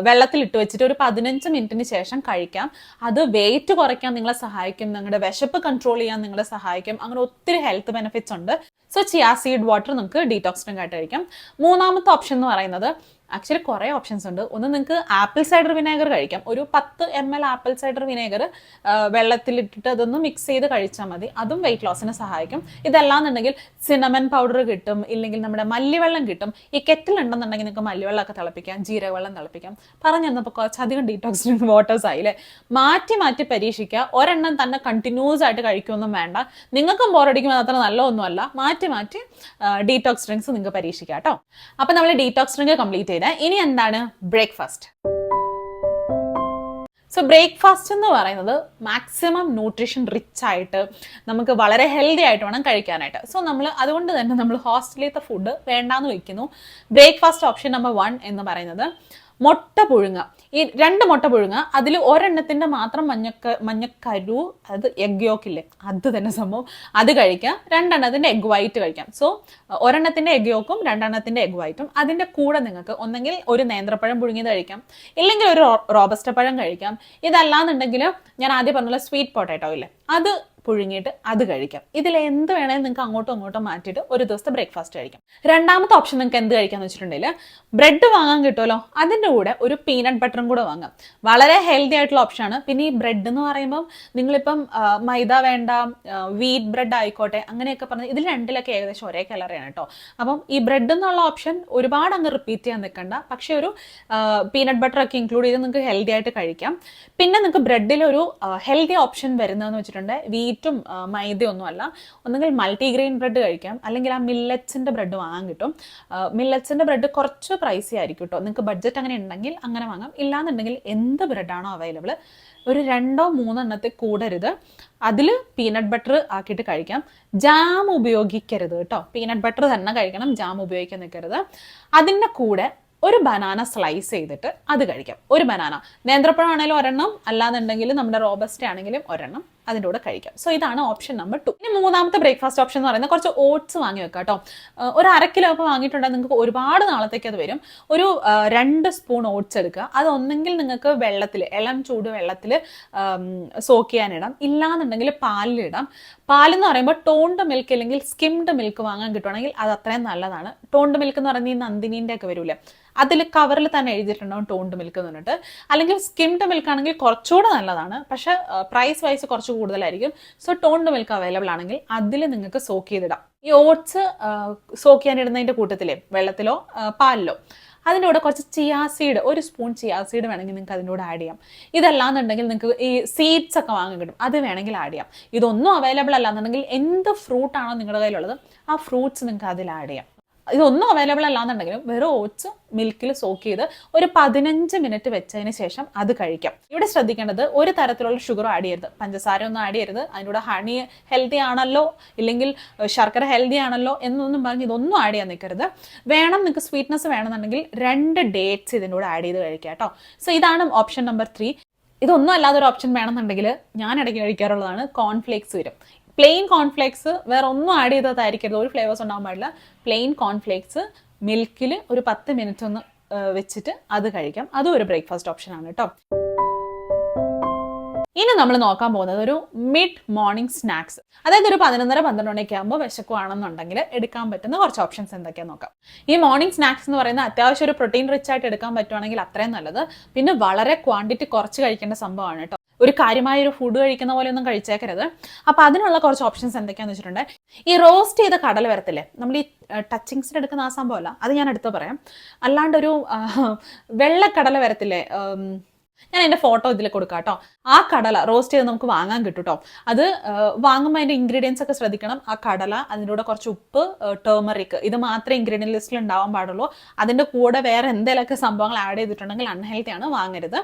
വെള്ളത്തിൽ ഇട്ട് വെച്ചിട്ട് ഒരു 15 മിനിറ്റിന് ശേഷം കഴിക്കാം. അത് വെയിറ്റ് കുറയ്ക്കാൻ നിങ്ങളെ സഹായിക്കും, നിങ്ങളുടെ വിശപ്പ് കൺട്രോൾ ചെയ്യാൻ നിങ്ങളെ സഹായിക്കും. അങ്ങനെ ഒത്തിരി ഹെൽത്ത് ബെനിഫിറ്റ്സ് ഉണ്ട്. സോ ചിയാ സീഡ് വാട്ടർ നമുക്ക് ഡീടോക്സ് ഡ്രിങ്ക് ആയിട്ട് കഴിക്കാം. മൂന്നാമത്തെ ഓപ്ഷൻ എന്ന് പറയുന്നത്, ആക്ച്വലി കുറേ ഓപ്ഷൻസ് ഉണ്ട്. ഒന്ന്, നിങ്ങൾക്ക് ആപ്പിൾ സൈഡർ വിനേഗർ കഴിക്കാം. ഒരു 10 ml ആപ്പിൾ സൈഡർ വിനേഗർ വെള്ളത്തിലിട്ടിട്ട് അതൊന്ന് മിക്സ് ചെയ്ത് കഴിച്ചാൽ മതി. അതും വെയിറ്റ് ലോസിന് സഹായിക്കും. ഇതല്ലാന്നുണ്ടെങ്കിൽ സിനമൺ പൗഡർ കിട്ടും, ഇല്ലെങ്കിൽ നമ്മുടെ മല്ലിവെള്ളം കിട്ടും. ഈ കെറ്റിൽ ഉണ്ടെന്നുണ്ടെങ്കിൽ നിങ്ങൾക്ക് മല്ലിവെള്ളമൊക്കെ തിളപ്പിക്കാം, ജീരകവെള്ളം തിളപ്പിക്കാം. പറഞ്ഞു തന്നപ്പോൾ കുറച്ചധികം ഡീടോക്സ് ഡ്രിങ്ക് വാട്ടേഴ്സ് ആയില്ലേ. മാറ്റി മാറ്റി പരീക്ഷിക്കുക. ഒരെണ്ണം തന്നെ കണ്ടിന്യൂസ് ആയിട്ട് കഴിക്കുമൊന്നും വേണ്ട. നിങ്ങൾക്കും ബോറടിക്കുമ്പോൾ അത്ര നല്ലതൊന്നുമല്ല. മാറ്റി മാറ്റി ഡീടോക്സ് ഡ്രിങ്ക്സ് നിങ്ങൾക്ക് പരീക്ഷിക്കാം കേട്ടോ. അപ്പം നമ്മൾ ഡീടോക്സ് ഡ്രിങ്ക് കംപ്ലീറ്റ്. ഇനി എന്താണ് ബ്രേക്ക്ഫാസ്റ്റ്? സോ ബ്രേക്ക്ഫാസ്റ്റ് എന്ന് പറയുന്നത് മാക്സിമം ന്യൂട്രീഷൻ റിച്ച് ആയിട്ട് നമുക്ക് വളരെ ഹെൽത്തി ആയിട്ട് വേണം കഴിക്കാനായിട്ട്. സോ അതുകൊണ്ട് തന്നെ നമ്മൾ ഹോസ്റ്റലിലത്തെ ഫുഡ് വേണ്ടാന്ന് വെക്കുന്നു. ബ്രേക്ക്ഫാസ്റ്റ് ഓപ്ഷൻ നമ്പർ 1 എന്ന് പറയുന്നത് മുട്ട പുഴുങ്ങുക. ഈ 2 മുട്ട പുഴുങ്ങുക. അതിൽ ഒരെണ്ണത്തിൻ്റെ മാത്രം മഞ്ഞക്കരു, അത് എഗ് യോക്കില്ലേ, അത് തന്നെ സംഭവം, അത് കഴിക്കാം. 2 എഗ് വൈറ്റ് കഴിക്കാം. സോ ഒരെണ്ണത്തിൻ്റെ എഗ് യോക്കും 2 എഗ് വൈറ്റും. അതിൻ്റെ കൂടെ നിങ്ങൾക്ക് ഒന്നെങ്കിൽ ഒരു നേന്ത്രപ്പഴം പുഴുങ്ങിയത് കഴിക്കാം, ഇല്ലെങ്കിൽ ഒരു റോബസ്റ്റ പഴം കഴിക്കാം. ഇതല്ലാന്നുണ്ടെങ്കിൽ ഞാൻ ആദ്യം പറഞ്ഞ സ്വീറ്റ് പൊട്ടാറ്റോ ഇല്ലേ, അത് പുഴുങ്ങിയിട്ട് അത് കഴിക്കാം. ഇതിൽ എന്ത് വേണമെങ്കിലും നിങ്ങൾക്ക് അങ്ങോട്ടും ഇങ്ങോട്ടും മാറ്റിയിട്ട് ഒരു ദിവസത്തെ ബ്രേക്ക്ഫാസ്റ്റ് കഴിക്കാം. രണ്ടാമത്തെ ഓപ്ഷൻ നിങ്ങൾക്ക് എന്ത് കഴിക്കാന്ന് വെച്ചിട്ടുണ്ടെങ്കിൽ, ബ്രെഡ് വാങ്ങാൻ കിട്ടുമല്ലോ, അതിൻ്റെ കൂടെ ഒരു പീനട്ട് ബട്ടറും കൂടെ വാങ്ങാം. വളരെ ഹെൽത്തി ആയിട്ടുള്ള ഓപ്ഷനാണ്. പിന്നെ ഈ ബ്രെഡ് എന്ന് പറയുമ്പം നിങ്ങളിപ്പം മൈദ വേണ്ട, വീറ്റ് ബ്രെഡ് ആയിക്കോട്ടെ, അങ്ങനെയൊക്കെ പറഞ്ഞ് ഇതിൽ രണ്ടിലൊക്കെ ഏകദേശം ഒരേ കലറിയാണ് കേട്ടോ. അപ്പം ഈ ബ്രെഡ് എന്നുള്ള ഓപ്ഷൻ ഒരുപാട് അങ്ങ് റിപ്പീറ്റ് ചെയ്യാൻ നിൽക്കണ്ട. പക്ഷെ ഒരു പീനട്ട് ബട്ടർ ഒക്കെ ഇൻക്ലൂഡ് ചെയ്ത് നിങ്ങൾക്ക് ഹെൽത്തി ആയിട്ട് കഴിക്കാം. പിന്നെ നിങ്ങൾക്ക് ബ്രെഡിൽ ഒരു ഹെൽത്തി ഓപ്ഷൻ വരുന്നതെന്ന് വെച്ചിട്ടുണ്ടെങ്കിൽ വീറ്റ് വീറ്റും മൈദയൊന്നും അല്ല. ഒന്നുകിൽ മൾട്ടിഗ്രെയിൻ ബ്രെഡ് കഴിക്കാം, അല്ലെങ്കിൽ ആ മില്ലറ്റ്സിൻ്റെ ബ്രെഡ് വാങ്ങാൻ കിട്ടും. മില്ലറ്റ്സിൻ്റെ ബ്രെഡ് കുറച്ച് പ്രൈസി ആയിരിക്കും കേട്ടോ. നിങ്ങൾക്ക് ബഡ്ജറ്റ് അങ്ങനെ ഉണ്ടെങ്കിൽ അങ്ങനെ വാങ്ങാം. ഇല്ലാന്നുണ്ടെങ്കിൽ എന്ത് ബ്രെഡാണോ അവൈലബിൾ ഒരു 2-3 എണ്ണത്തിൽ കൂടരുത്. അതിൽ പീനട്ട് ബട്ടർ ആക്കിയിട്ട് കഴിക്കാം. ജാം ഉപയോഗിക്കരുത് കേട്ടോ. പീനട്ട് ബട്ടർ തന്നെ കഴിക്കണം, ജാം ഉപയോഗിക്കാൻ നിൽക്കരുത്. അതിൻ്റെ കൂടെ ഒരു ബനാന സ്ലൈസ് ചെയ്തിട്ട് അത് കഴിക്കാം. ഒരു ബനാന, നേന്ത്രപ്പഴം ആണെങ്കിലും ഒരെണ്ണം, അല്ലാന്നുണ്ടെങ്കിൽ നമ്മുടെ റോബസ്റ്റ ആണെങ്കിലും ഒരെണ്ണം അതിൻ്റെ കൂടെ കഴിക്കാം. സോ ഇതാണ് ഓപ്ഷൻ നമ്പർ 2. ഇനി മൂന്നാമത്തെ ബ്രേക്ക്ഫാസ്റ്റ് ഓപ്ഷൻ എന്ന് പറയുന്നത് കുറച്ച് ഓട്സ് വാങ്ങി വെക്കാം കേട്ടോ. ഒരു 1/2 കിലോ ഒക്കെ വാങ്ങിയിട്ടുണ്ടെങ്കിൽ നിങ്ങൾക്ക് ഒരുപാട് നാളത്തേക്ക് അത് വരും. ഒരു 2 സ്പൂൺ ഓട്സ് എടുക്കുക. അതൊന്നെങ്കിൽ നിങ്ങൾക്ക് വെള്ളത്തിൽ, ഇളം ചൂട് വെള്ളത്തിൽ സോക്ക് ചെയ്യാനിടാം, ഇല്ലാന്നുണ്ടെങ്കിൽ പാലിലിടാം. പാലെന്ന് പറയുമ്പോൾ ടോൺഡ് മിൽക്ക് അല്ലെങ്കിൽ സ്കിംഡ് മിൽക്ക് വാങ്ങാൻ കിട്ടുവാണെങ്കിൽ അത് അത്രയും നല്ലതാണ്. ടോൺഡ് മിൽക്ക് എന്ന് പറയുന്നത് ഈ നന്ദിനീൻ്റെ ഒക്കെ വരൂലേ, അതിൽ കവറിൽ തന്നെ എഴുതിയിട്ടുണ്ടാവും ടോൺഡ് മിൽക്ക് എന്ന് പറഞ്ഞിട്ട്. അല്ലെങ്കിൽ സ്കിംഡ് മിൽക്ക് ആണെങ്കിൽ കുറച്ചുകൂടെ നല്ലതാണ്, പക്ഷെ പ്രൈസ് വൈസ് കുറച്ച് കൂടുതലായിരിക്കും. സോ ടോൺഡ് മിൽക്ക് അവൈലബിൾ ആണെങ്കിൽ അതിൽ നിങ്ങൾക്ക് സോക്ക് ചെയ്തിടാം. ഈ ഓട്സ് സോക്ക് ചെയ്യാനിടുന്നതിൻ്റെ കൂട്ടത്തിലെ വെള്ളത്തിലോ പാലിലോ അതിൻ്റെ കൂടെ കുറച്ച് chia seed, 1 spoon chia seed വേണമെങ്കിൽ നിങ്ങൾക്ക് അതിൻ്റെ കൂടെ ആഡ് ചെയ്യാം. ഇതല്ലാന്നുണ്ടെങ്കിൽ നിങ്ങൾക്ക് ഈ സീഡ്സ് ഒക്കെ വാങ്ങാൻ കിട്ടും, അത് വേണമെങ്കിൽ ആഡ് ചെയ്യാം. ഇതൊന്നും അവൈലബിൾ അല്ലാന്നുണ്ടെങ്കിൽ എന്ത് ഫ്രൂട്ടാണോ നിങ്ങളുടെ കയ്യിലുള്ളത് ആ ഫ്രൂട്ട്സ് നിങ്ങൾക്ക് അതിൽ ആഡ് ചെയ്യാം. ഇതൊന്നും അവൈലബിൾ അല്ലാന്നുണ്ടെങ്കിലും വെറും ഓട്സ് മിൽക്കിൽ സോക്ക് ചെയ്ത് ഒരു 15 മിനിറ്റ് വെച്ചതിന് ശേഷം അത് കഴിക്കാം. ഇവിടെ ശ്രദ്ധിക്കേണ്ടത് ഒരു തരത്തിലുള്ള ഷുഗർ ആഡ് ചെയ്യരുത്, പഞ്ചസാര ഒന്നും ആഡ് ചെയ്യരുത്. അതിലൂടെ ഹണി ഹെൽത്തി ആണല്ലോ, ഇല്ലെങ്കിൽ ശർക്കര ഹെൽത്തി ആണല്ലോ എന്നൊന്നും പറഞ്ഞ് ഇതൊന്നും ആഡ് ചെയ്യാൻ നിൽക്കരുത്. വേണം നിങ്ങൾക്ക് സ്വീറ്റ്നസ് വേണമെന്നുണ്ടെങ്കിൽ 2 ഡേറ്റ്സ് ഇതിൻ്റെ കൂടെ ആഡ് ചെയ്ത് കഴിക്കാം കേട്ടോ. സോ ഇതാണ് ഓപ്ഷൻ നമ്പർ 3. ഇതൊന്നും അല്ലാതെ ഒരു ഓപ്ഷൻ വേണമെന്നുണ്ടെങ്കിൽ ഞാൻ ഇടയ്ക്ക് കഴിക്കാറുള്ളതാണ് കോൺഫ്ലേക്സ് വരും. പ്ലെയിൻ കോൺഫ്ലേക്സ്, വേറെ ഒന്നും ആഡ് ചെയ്തതായിരിക്കരുത്, ഒരു ഫ്ലേവേഴ്സ് ഉണ്ടാകാൻ പാടില്ല. പ്ലെയിൻ കോൺഫ്ലേക്സ് മിൽക്കിൽ ഒരു 10 മിനിറ്റ് ഒന്ന് വെച്ചിട്ട് അത് കഴിക്കാം. അതും ഒരു ബ്രേക്ക്ഫാസ്റ്റ് ഓപ്ഷനാണ് കേട്ടോ. ഇനി നമ്മൾ നോക്കാൻ പോകുന്നത് ഒരു മിഡ് മോർണിംഗ് സ്നാക്സ്, അതായത് ഒരു 11:30-12 മണിയൊക്കെ ആകുമ്പോൾ വിശക്കുവാണെന്നുണ്ടെങ്കിൽ എടുക്കാൻ പറ്റുന്ന കുറച്ച് ഓപ്ഷൻസ് എന്തൊക്കെയാണെന്ന് നോക്കാം. ഈ മോർണിംഗ് സ്നാക്സ് എന്ന് പറയുന്നത് അത്യാവശ്യം ഒരു പ്രോട്ടീൻ റിച്ച് ആയിട്ട് എടുക്കാൻ പറ്റുവാണെങ്കിൽ അത്രയും നല്ലത്. പിന്നെ വളരെ ക്വാണ്ടിറ്റി കുറച്ച് കഴിക്കേണ്ട സംഭവമാണ് കേട്ടോ. ഒരു കാര്യമായ ഒരു ഫുഡ് കഴിക്കുന്ന പോലെ ഒന്നും കഴിച്ചേക്കരുത്. അപ്പോൾ അതിനുള്ള കുറച്ച് ഓപ്ഷൻസ് എന്തൊക്കെയാണെന്ന് വെച്ചിട്ടുണ്ടെങ്കിൽ ഈ റോസ്റ്റ് ചെയ്ത കടല വരത്തില്ലേ, നമ്മൾ ഈ ടച്ചിങ്സിന് എടുക്കുന്ന ആ സംഭവമല്ല, അത് ഞാൻ എടുത്ത് പറയാം. അല്ലാണ്ട് ഒരു വെള്ളക്കടല വരത്തില്ലേ, ഞാൻ എൻ്റെ ഫോട്ടോ ഇതിൽ കൊടുക്കാം കേട്ടോ. ആ കടല റോസ്റ്റ് ചെയ്ത് നമുക്ക് വാങ്ങാൻ കിട്ടും കേട്ടോ. അത് വാങ്ങുമ്പോൾ അതിൻ്റെ ഇൻഗ്രീഡിയൻസ് ഒക്കെ ശ്രദ്ധിക്കണം. ആ കടല, അതിൻ്റെ കൂടെ കുറച്ച് ഉപ്പ്, ടേമറിക്, ഇത് മാത്രമേ ഇൻഗ്രീഡിയൻറ്റ് ലിസ്റ്റിൽ ഉണ്ടാവാൻ പാടുള്ളൂ. അതിൻ്റെ കൂടെ വേറെ എന്തെങ്കിലുമൊക്കെ സംഭവങ്ങൾ ആഡ് ചെയ്തിട്ടുണ്ടെങ്കിൽ അൺഹെൽത്തി ആണ്, വാങ്ങരുത്.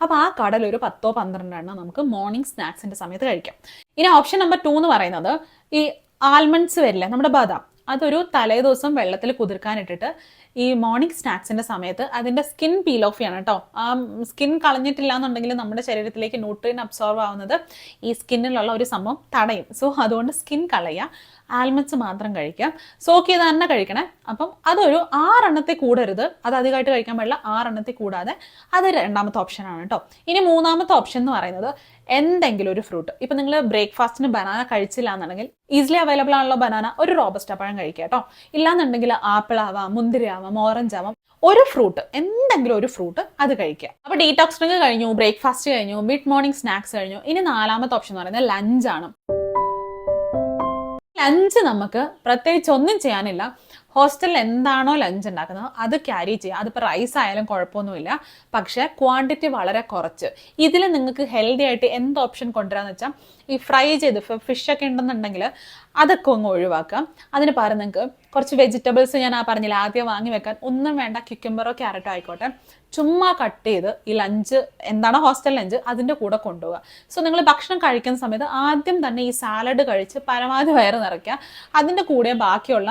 അപ്പോൾ ആ കടല ഒരു 10-12 എണ്ണം നമുക്ക് മോർണിംഗ് സ്നാക്സിൻ്റെ സമയത്ത് കഴിക്കാം. ഇനി ഓപ്ഷൻ നമ്പർ 2 എന്ന് പറയുന്നത് ഈ ആൽമണ്ട്സ് വരില്ലേ, നമ്മുടെ ബദാം, അതൊരു തലേദിവസം വെള്ളത്തിൽ കുതിർക്കാനിട്ടിട്ട് ഈ മോർണിംഗ് സ്നാക്സിൻ്റെ സമയത്ത് അതിൻ്റെ സ്കിൻ പീൽ ഓഫ് ചെയ്യണം കേട്ടോ. ആ സ്കിൻ കളഞ്ഞിട്ടില്ല എന്നുണ്ടെങ്കിൽ നമ്മുടെ ശരീരത്തിലേക്ക് ന്യൂട്രിയൻ അബ്സോർവ് ആവുന്നത് ഈ സ്കിന്നിലുള്ള ഒരു സംഭവം തടയും. സോ അതുകൊണ്ട് സ്കിൻ കളയുക, ആൽമണ്ട്സ് മാത്രം കഴിക്കാം. സോക്ക് ചെയ്ത് തന്നെ കഴിക്കണേ. അപ്പം അതൊരു 6 എണ്ണത്തിൽ കൂടരുത്, അത് അധികമായിട്ട് കഴിക്കാൻ പാടില്ല. 6 എണ്ണത്തിൽ കൂടാതെ അത് രണ്ടാമത്തെ ഓപ്ഷനാണ് കേട്ടോ. ഇനി മൂന്നാമത്തെ ഓപ്ഷൻ എന്ന് പറയുന്നത് എന്തെങ്കിലും ഒരു ഫ്രൂട്ട്. ഇപ്പം നിങ്ങൾ ബ്രേക്ക്ഫാസ്റ്റിന് ബനാന കഴിച്ചില്ല എന്നുണ്ടെങ്കിൽ ഈസിലി അവൈലബിൾ ആണല്ലോ ബനാന, ഒരു റോബസ്റ്റ പഴം കഴിക്കുക കേട്ടോ. ഇല്ലാന്നുണ്ടെങ്കിൽ ആപ്പിൾ ആവാം, മുന്തിരി ആവാം, ഓറഞ്ച് ആവാം, ഒരു ഫ്രൂട്ട്, എന്തെങ്കിലും ഒരു ഫ്രൂട്ട് അത് കഴിക്കുക. അപ്പോൾ ഡീറ്റോക്സ് ഡ്രിങ്ക് കഴിഞ്ഞു, ബ്രേക്ക്ഫാസ്റ്റ് കഴിഞ്ഞു, മിഡ് മോർണിംഗ് സ്നാക്സ് കഴിഞ്ഞു. ഇനി 4ാമത്തെ ഓപ്ഷൻ എന്ന് പറയുന്നത് ലഞ്ചാണ്. ലഞ്ച് നമുക്ക് പ്രത്യേകിച്ച് ഒന്നും ചെയ്യാനില്ല. ഹോസ്റ്റലിൽ എന്താണോ ലഞ്ച് ഉണ്ടാക്കുന്നത് അത് ക്യാരി ചെയ്യുക. അതിപ്പോൾ റൈസ് ആയാലും കുഴപ്പമൊന്നുമില്ല, പക്ഷേ ക്വാണ്ടിറ്റി വളരെ കുറച്ച്. ഇതിൽ നിങ്ങൾക്ക് ഹെൽത്തി ആയിട്ട് എന്ത് ഓപ്ഷൻ കൊണ്ടുവരാന്ന് വെച്ചാൽ ഈ ഫ്രൈ ചെയ്ത് ഫിഷൊക്കെ ഉണ്ടെന്നുണ്ടെങ്കിൽ അതൊക്കെ ഒന്ന് ഒഴിവാക്കാം. അതിന് പകരം നിങ്ങൾക്ക് കുറച്ച് വെജിറ്റബിൾസ്, ഞാൻ പറഞ്ഞില്ല ആദ്യം വാങ്ങി വെക്കാൻ ഒന്നും വേണ്ട, ക്യുക്കമ്പറോ ക്യാരറ്റോ ആയിക്കോട്ടെ, ചുമ്മാ കട്ട് ചെയ്ത് ഈ ലഞ്ച് എന്താണോ ഹോസ്റ്റൽ ലഞ്ച് അതിൻ്റെ കൂടെ കൊണ്ടുപോകുക. സോ നിങ്ങൾ ഭക്ഷണം കഴിക്കുന്ന സമയത്ത് ആദ്യം തന്നെ ഈ സാലഡ് കഴിച്ച് പരമാവധി വയറ് നിറയ്ക്കുക. അതിൻ്റെ കൂടെ ബാക്കിയുള്ള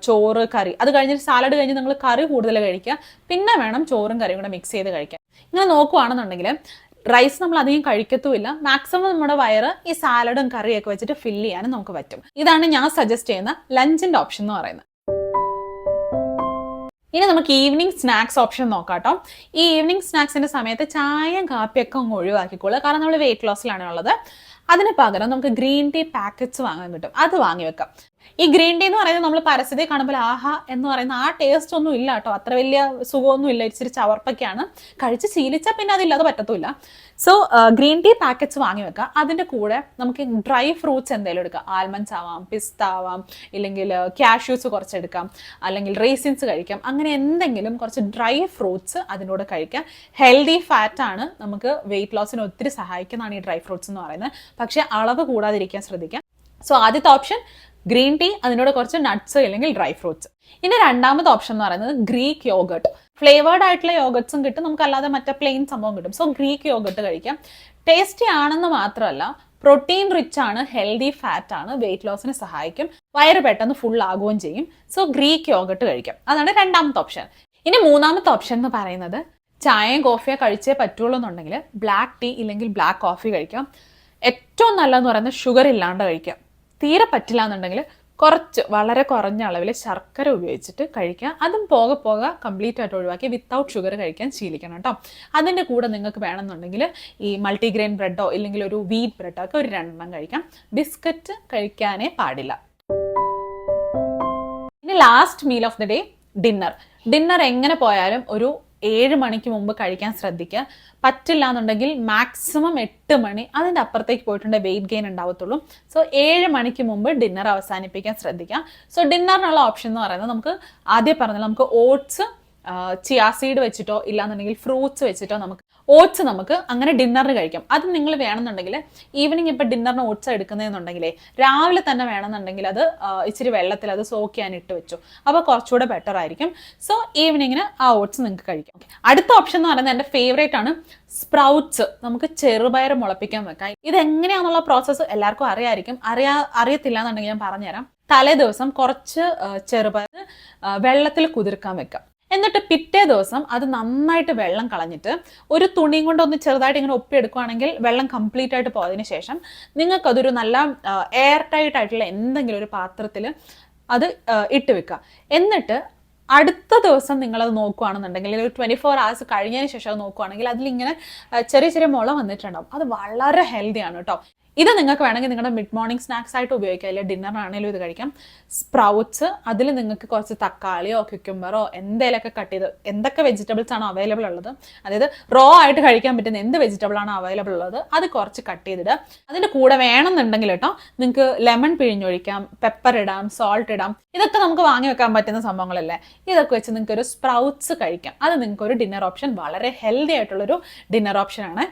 ചോറ്, കറി, അത് കഴിഞ്ഞിട്ട് സാലഡ് കഴിഞ്ഞ് നിങ്ങൾ കറി കൂടുതൽ കഴിക്കുക. പിന്നെ വേണം ചോറും കറിയും കൂടെ മിക്സ് ചെയ്ത് കഴിക്കാൻ. ഇങ്ങനെ നോക്കുവാണെന്നുണ്ടെങ്കിൽ റൈസ് നമ്മൾ അധികം കഴിക്കത്തുമില്ല. മാക്സിമം നമ്മുടെ വയറ് ഈ സാലഡും കറിയൊക്കെ വെച്ചിട്ട് ഫില്ല് ചെയ്യാനും നമുക്ക് പറ്റും. ഇതാണ് ഞാൻ സജസ്റ്റ് ചെയ്യുന്ന ലഞ്ചിൻ്റെ ഓപ്ഷൻ എന്ന് പറയുന്നത്. ഇനി നമുക്ക് ഈവനിങ് സ്നാക്സ് ഓപ്ഷൻ നോക്കാം കേട്ടോ. ഈ ഈവനിങ് സ്നാക്സിൻ്റെ സമയത്ത് ചായയും കാപ്പിയൊക്കെ അങ്ങ് ഒഴിവാക്കിക്കോളുക, കാരണം നമ്മൾ വെയിറ്റ് ലോസിലാണ് ഉള്ളത്. അതിന് പകരം നമുക്ക് ഗ്രീൻ ടീ പാക്കറ്റ്സ് വാങ്ങാൻ കിട്ടും, അത് വാങ്ങി വെക്കാം. ഈ ഗ്രീൻ ടീ എന്ന് പറയുന്നത് നമ്മൾ പരസ്യത്തിൽ കാണുമ്പോൾ ആഹാ എന്ന് പറയുന്ന ആ ടേസ്റ്റ് ഒന്നും ഇല്ല കേട്ടോ, അത്ര വലിയ സുഖമൊന്നും ഇല്ല, ഇച്ചിരി ചവർപ്പൊക്കെയാണ്. കഴിച്ച് ശീലിച്ചാൽ പിന്നെ അതില്ലാതെ പറ്റത്തുമില്ല. സോ ഗ്രീൻ ടീ പാക്കറ്റ്സ് വാങ്ങി വെക്കുക. അതിൻ്റെ കൂടെ നമുക്ക് ഡ്രൈ ഫ്രൂട്ട്സ് എന്തെങ്കിലും എടുക്കാം. ആൽമണ്ട്സ് ആവാം, പിസ്ത ആവാം, ഇല്ലെങ്കിൽ കാഷ്യൂസ് കുറച്ചെടുക്കാം, അല്ലെങ്കിൽ റേസിൻസ് കഴിക്കാം. അങ്ങനെ എന്തെങ്കിലും കുറച്ച് ഡ്രൈ ഫ്രൂട്ട്സ് അതിനോട് കഴിക്കാം. ഹെൽത്തി ഫാറ്റാണ്, നമുക്ക് വെയിറ്റ് ലോസിന് ഒത്തിരി സഹായിക്കുന്നതാണ് ഈ ഡ്രൈ ഫ്രൂട്ട്സ് എന്ന് പറയുന്നത്. പക്ഷേ അളവ് കൂടാതിരിക്കാൻ ശ്രദ്ധിക്കാം. സോ ആദ്യത്തെ ഓപ്ഷൻ ഗ്രീൻ ടീ, അതിനോട് കുറച്ച് നട്ട്സ് അല്ലെങ്കിൽ ഡ്രൈ ഫ്രൂട്ട്സ്. ഇനി രണ്ടാമത്തെ ഓപ്ഷൻ എന്ന് പറയുന്നത് ഗ്രീക്ക് യോഗട്ട്. ഫ്ലേവേർഡ് ആയിട്ടുള്ള യോഗട്ട്സും കിട്ടും, നമുക്ക് അല്ലാതെ മറ്റേ പ്ലെയിൻ സംഭവം കിട്ടും. സോ ഗ്രീക്ക് യോഗട്ട് കഴിക്കാം. ടേസ്റ്റി ആണെന്ന് മാത്രമല്ല പ്രോട്ടീൻ റിച്ച് ആണ്, ഹെൽത്തി ഫാറ്റ് ആണ്, വെയിറ്റ് ലോസിന് സഹായിക്കും, വയറ് പെട്ടെന്ന് ഫുൾ ആകുകയും ചെയ്യും. സോ ഗ്രീക്ക് യോഗട്ട് കഴിക്കാം. അതാണ് രണ്ടാമത്തെ ഓപ്ഷൻ. ഇനി മൂന്നാമത്തെ ഓപ്ഷൻ എന്ന് പറയുന്നത് ചായയും കോഫിയോ കഴിച്ചേ പറ്റുള്ളൂ എന്നുണ്ടെങ്കിൽ ബ്ലാക്ക് ടീ ഇല്ലെങ്കിൽ ബ്ലാക്ക് കോഫി കഴിക്കാം. ഏറ്റവും നല്ലതെന്ന് പറയുന്നത് ഷുഗർ ഇല്ലാണ്ട് കഴിക്കാം. തീരെ പറ്റില്ല എന്നുണ്ടെങ്കിൽ കുറച്ച് വളരെ കുറഞ്ഞ അളവിൽ ശർക്കര ഉപയോഗിച്ചിട്ട് കഴിക്കുക. അതും പോകെ കംപ്ലീറ്റ് ആയിട്ട് ഒഴിവാക്കി വിത്തൗട്ട് ഷുഗർ കഴിക്കാൻ ശീലിക്കണം കേട്ടോ. അതിൻ്റെ കൂടെ നിങ്ങൾക്ക് വേണമെന്നുണ്ടെങ്കിൽ ഈ മൾട്ടിഗ്രെയിൻ ബ്രെഡോ ഇല്ലെങ്കിൽ ഒരു വീറ്റ് ബ്രെഡോ ഒക്കെ ഒരു 2 എണ്ണം കഴിക്കാം. ബിസ്ക്കറ്റ് കഴിക്കാനേ പാടില്ല. ഇനി last meal of the day dinner എങ്ങനെ പോയാലും ഒരു 7 മണിക്ക് മുമ്പ് കഴിക്കാൻ ശ്രദ്ധിക്കുക. പറ്റില്ല എന്നുണ്ടെങ്കിൽ മാക്സിമം 8 മണി, അതിൻ്റെ അപ്പുറത്തേക്ക് പോയിട്ടുണ്ടെങ്കിൽ വെയിറ്റ് ഗെയിൻ ഉണ്ടാവത്തുള്ളൂ. സോ 7 മണിക്ക് മുമ്പ് ഡിന്നർ അവസാനിപ്പിക്കാൻ ശ്രദ്ധിക്കുക. സോ ഡിന്നറിനുള്ള ഓപ്ഷൻ എന്ന് പറയുന്നത് നമുക്ക് ആദ്യം പറഞ്ഞാൽ നമുക്ക് ഓട്സ്, ചിയാ സീഡ് വെച്ചിട്ടോ ഇല്ലാന്നുണ്ടെങ്കിൽ ഫ്രൂട്ട്സ് വെച്ചിട്ടോ ഓട്സ് നമുക്ക് അങ്ങനെ ഡിന്നറിന് കഴിക്കാം. അത് നിങ്ങൾ വേണമെന്നുണ്ടെങ്കിൽ ഈവനിങ് ഇപ്പം ഡിന്നറിന് ഓട്സ് എടുക്കുന്നതെന്നുണ്ടെങ്കിലേ രാവിലെ തന്നെ വേണമെന്നുണ്ടെങ്കിൽ അത് ഇച്ചിരി വെള്ളത്തിൽ അത് സോക്ക് ചെയ്യാൻ ഇട്ട് വെച്ചു, അപ്പോൾ കുറച്ചുകൂടെ ബെറ്റർ ആയിരിക്കും. സോ ഈവനിങ്ങിന് ആ ഓട്സ് നിങ്ങൾക്ക് കഴിക്കാം. അടുത്ത ഓപ്ഷൻ എന്ന് പറയുന്നത് എൻ്റെ ഫേവറേറ്റ് ആണ്, സ്പ്രൗട്ട്സ്. നമുക്ക് ചെറുപയർ മുളപ്പിക്കാൻ വെക്കാം. ഇതെങ്ങനെയാണെന്നുള്ള പ്രോസസ്സ് എല്ലാവർക്കും അറിയാമായിരിക്കും. അറിയത്തില്ല എന്നുണ്ടെങ്കിൽ ഞാൻ പറഞ്ഞുതരാം. തലേ ദിവസം കുറച്ച് ചെറുപയർ വെള്ളത്തിൽ കുതിർക്കാൻ വെക്കാം. എന്നിട്ട് പിറ്റേ ദിവസം അത് നന്നായിട്ട് വെള്ളം കളഞ്ഞിട്ട് ഒരു തുണിയും കൊണ്ട് ഒന്ന് ചെറുതായിട്ട് ഇങ്ങനെ ഒപ്പിയെടുക്കുകയാണെങ്കിൽ വെള്ളം കംപ്ലീറ്റ് ആയിട്ട് പോയതിന് ശേഷം നിങ്ങൾക്കതൊരു നല്ല എയർ ടൈറ്റ് ആയിട്ടുള്ള എന്തെങ്കിലും ഒരു പാത്രത്തിൽ അത് ഇട്ട് വെക്കുക. എന്നിട്ട് അടുത്ത ദിവസം നിങ്ങളത് നോക്കുകയാണെന്നുണ്ടെങ്കിൽ ഒരു 24 hours കഴിഞ്ഞതിന് ശേഷം അത് നോക്കുകയാണെങ്കിൽ അതിലിങ്ങനെ ചെറിയ ചെറിയ മുള വന്നിട്ടുണ്ടാവും. അത് വളരെ ഹെൽത്തിയാണ് കേട്ടോ. ഇത് നിങ്ങൾക്ക് വേണമെങ്കിൽ നിങ്ങളുടെ മിഡ് മോർണിംഗ് സ്നാക്സ് ആയിട്ട് ഉപയോഗിക്കാം, അല്ലെങ്കിൽ ഡിന്നറിനാണെങ്കിലും ഇത് കഴിക്കാം. സ്പ്രൗട്ട്സ്, അതിൽ നിങ്ങൾക്ക് കുറച്ച് തക്കാളിയോ ക്യുക്കുംബറോ എന്തെങ്കിലുമൊക്കെ കട്ട് ചെയ്ത്, എന്തൊക്കെ വെജിറ്റബിൾസ് ആണോ അവൈലബിൾ ഉള്ളത്, അതായത് റോ ആയിട്ട് കഴിക്കാൻ പറ്റുന്ന എന്ത് വെജിറ്റബിൾ ആണോ അവൈലബിൾ ഉള്ളത് അത് കുറച്ച് കട്ട് ചെയ്തിടുക. അതിൻ്റെ കൂടെ വേണമെന്നുണ്ടെങ്കിൽ കേട്ടോ നിങ്ങൾക്ക് ലെമൺ പിഴിഞ്ഞൊഴിക്കാം, പെപ്പർ ഇടാം, സോൾട്ട് ഇടാം. ഇതൊക്കെ നമുക്ക് വാങ്ങി വെക്കാൻ പറ്റുന്ന സംഭവങ്ങളല്ലേ. ഇതൊക്കെ വെച്ച് നിങ്ങൾക്ക് ഒരു സ്പ്രൗട്ട്സ് കഴിക്കാം. അത് നിങ്ങൾക്ക് ഒരു ഡിന്നർ ഓപ്ഷൻ, വളരെ ഹെൽത്തി ആയിട്ടുള്ളൊരു ഡിന്നർ ഓപ്ഷനാണ്.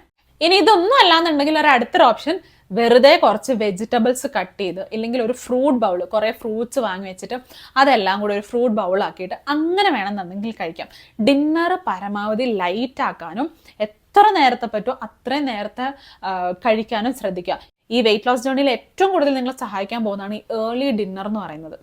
ഇനി ഇതൊന്നും അല്ലാന്നുണ്ടെങ്കിൽ ഒരു അടുത്തൊരു ഓപ്ഷൻ, വെറുതെ കുറച്ച് വെജിറ്റബിൾസ് കട്ട് ചെയ്ത് ഇല്ലെങ്കിൽ ഒരു ഫ്രൂട്ട് ബൗൾ, കുറേ ഫ്രൂട്ട്സ് വാങ്ങി വെച്ചിട്ട് അതെല്ലാം കൂടെ ഒരു ഫ്രൂട്ട് ബൗളാക്കിയിട്ട് അങ്ങനെ വേണമെന്നുണ്ടെങ്കിൽ കഴിക്കാം. ഡിന്നർ പരമാവധി ലൈറ്റ് ആക്കാനും എത്ര നേരത്തെ പറ്റുമോ അത്രയും നേരത്തെ കഴിക്കാനും ശ്രദ്ധിക്കുക. ഈ വെയിറ്റ് ലോസ് ജേർണിയിൽ ഏറ്റവും കൂടുതൽ നിങ്ങളെ സഹായിക്കാൻ പോകുന്നതാണ് ഈ ഏർലി ഡിന്നർ എന്ന് പറയുന്നത്.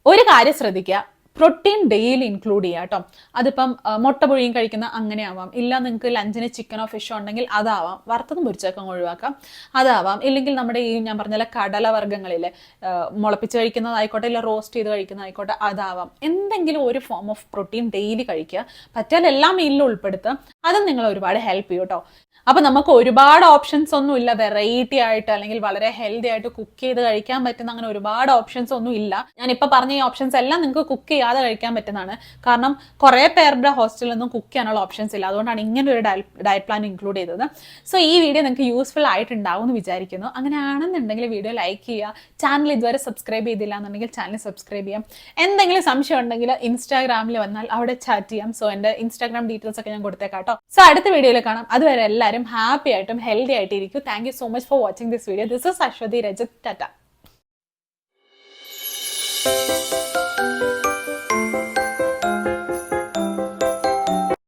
ഒരു കാര്യം ശ്രദ്ധിക്കുക, പ്രോട്ടീൻ ഡെയിലി ഇൻക്ലൂഡ് ചെയ്യുക കേട്ടോ. അതിപ്പം മുട്ട പുഴുങ്ങിയും കഴിക്കുന്ന അങ്ങനെ ആവാം, ഇല്ല നിങ്ങൾക്ക് ലഞ്ചിന് ചിക്കനോ ഫിഷോ ഉണ്ടെങ്കിൽ അതാവാം, വറുത്തതും പൊരിച്ചൊക്കെ ഒഴിവാക്കാം, അതാവാം. ഇല്ലെങ്കിൽ നമ്മുടെ ഈ ഞാൻ പറഞ്ഞ കടലവർഗ്ഗങ്ങളിൽ മുളപ്പിച്ച് കഴിക്കുന്നതായിക്കോട്ടെ, ഇല്ല റോസ്റ്റ് ചെയ്ത് കഴിക്കുന്നതായിക്കോട്ടെ, അതാവാം. എന്തെങ്കിലും ഒരു ഫോം ഓഫ് പ്രോട്ടീൻ ഡെയിലി കഴിക്കുക. പറ്റിയാൽ എല്ലാ മീലിലും ഉൾപ്പെടുത്തുക. അതും നിങ്ങൾ ഒരുപാട് ഹെൽപ്പ് ചെയ്യും കേട്ടോ. അപ്പം നമുക്ക് ഒരുപാട് ഓപ്ഷൻസ് ഒന്നും ഇല്ല, വെറൈറ്റി ആയിട്ട് അല്ലെങ്കിൽ വളരെ ഹെൽത്തി ആയിട്ട് കുക്ക് ചെയ്ത് കഴിക്കാൻ പറ്റുന്ന അങ്ങനെ ഒരുപാട് ഓപ്ഷൻസ് ഒന്നും ഇല്ല. ഞാനിപ്പോൾ പറഞ്ഞ ഈ ഓപ്ഷൻസ് എല്ലാം നിങ്ങൾക്ക് കുക്ക് ചെയ്യാതെ കഴിക്കാൻ പറ്റുന്നതാണ്. കാരണം കുറേ പേരുടെ ഹോസ്റ്റലിൽ നിന്നും കുക്ക് ചെയ്യാനുള്ള ഓപ്ഷൻസ് ഇല്ല. അതുകൊണ്ടാണ് ഇങ്ങനെ ഒരു ഡയറ്റ് പ്ലാൻ ഇൻക്ലൂഡ് ചെയ്തത്. സോ ഈ വീഡിയോ നിങ്ങൾക്ക് യൂസ്ഫുൾ ആയിട്ടുണ്ടാവും എന്ന് വിചാരിക്കുന്നു. അങ്ങനെയാണെന്നുണ്ടെങ്കിൽ വീഡിയോ ലൈക്ക് ചെയ്യുക. ചാനൽ ഇതുവരെ സബ്സ്ക്രൈബ് ചെയ്തില്ല എന്നുണ്ടെങ്കിൽ ചാനൽ സബ്സ്ക്രൈബ് ചെയ്യാം. എന്തെങ്കിലും സംശയം ഉണ്ടെങ്കിൽ ഇൻസ്റ്റാഗ്രാമിൽ വന്നാൽ അവിടെ ചാറ്റ് ചെയ്യാം. സോ എൻ്റെ ഇൻസ്റ്റാഗ്രാം ഡീറ്റെയിൽസ് ഒക്കെ ഞാൻ കൊടുത്തേക്കാം കേട്ടോ. സോ അടുത്ത വീഡിയോയിൽ കാണാം. അതുവരെ എല്ലാവരും ഹാപ്പി ആയിട്ടും ഹെൽത്തി ആയിട്ടിരിക്കും. Thank you so much for watching this video. This is Aswathy Rajath. Tata.